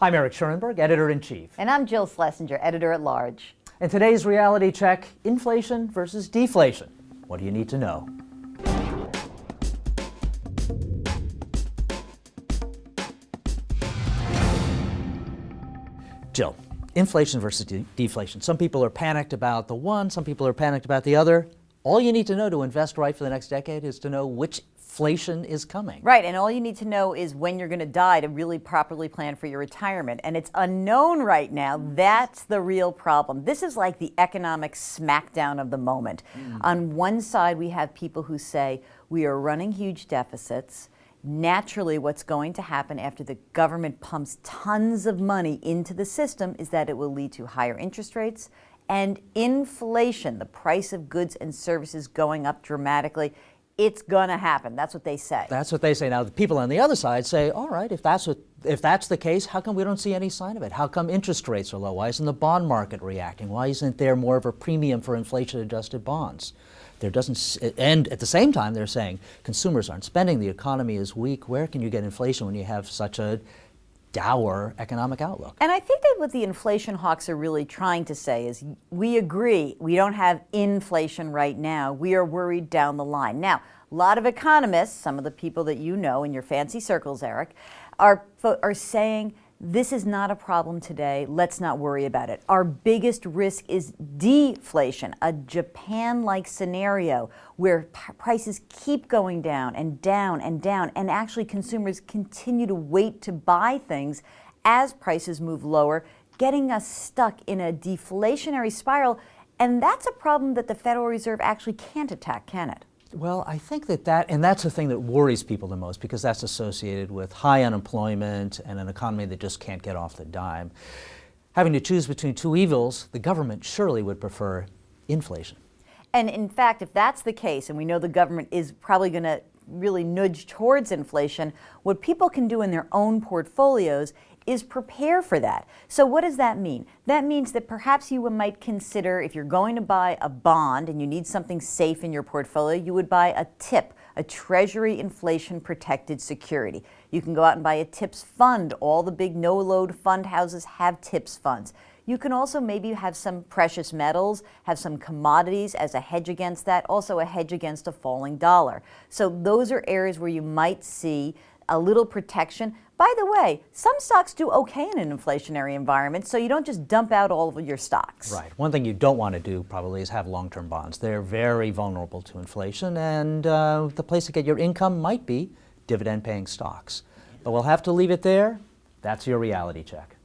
I'm Eric Schoenberg, Editor-in-Chief. And I'm Jill Schlesinger, Editor-at-Large. And today's reality check, inflation versus deflation. What do you need to know? Jill, inflation versus deflation. Some people are panicked about the one, some people are panicked about the other. All you need to know to invest right for the next decade is to know which inflation is coming. Right, and all you need to know is when you're going to die to really properly plan for your retirement. And it's unknown right now. That's the real problem. This is like the economic smackdown of the moment. On one side, we have people who say we are running huge deficits. Naturally, what's going to happen after the government pumps tons of money into the system is that it will lead to higher interest rates and inflation, the price of goods and services going up dramatically. It's going to happen. That's what they say. That's what they say. Now, the people on the other side say, all right, if that's the case, how come we don't see any sign of it? How come interest rates are low? Why isn't the bond market reacting? Why isn't there more of a premium for inflation-adjusted bonds? And at the same time, they're saying consumers aren't spending, the economy is weak. Where can you get inflation when you have such a dour economic outlook? And I think that what the inflation hawks are really trying to say is we agree we don't have inflation right now. We are worried down the line. Now, a lot of economists, some of the people that you know in your fancy circles, Eric, are saying this is not a problem today. Let's not worry about it. Our biggest risk is deflation, a Japan-like scenario where prices keep going down and down and down, and actually consumers continue to wait to buy things as prices move lower, getting us stuck in a deflationary spiral. And that's a problem that the Federal Reserve actually can't attack, can it? Well, I think and that's the thing that worries people the most, because that's associated with high unemployment and an economy that just can't get off the dime. Having to choose between two evils, the government surely would prefer inflation. And in fact, if that's the case, and we know the government is probably going to really nudge towards inflation, what people can do in their own portfolios is prepare for that. So what does that mean? That means that perhaps you might consider, if you're going to buy a bond and you need something safe in your portfolio, you would buy a TIP, a Treasury Inflation Protected Security. You can go out and buy a TIPS fund. All the big no-load fund houses have TIPS funds. You can also maybe have some precious metals, have some commodities as a hedge against that, also a hedge against a falling dollar. So those are areas where you might see a little protection. By the way, some stocks do okay in an inflationary environment, so you don't just dump out all of your stocks. Right. One thing you don't want to do probably is have long-term bonds. They're very vulnerable to inflation, and the place to get your income might be dividend-paying stocks. But we'll have to leave it there. That's your reality check.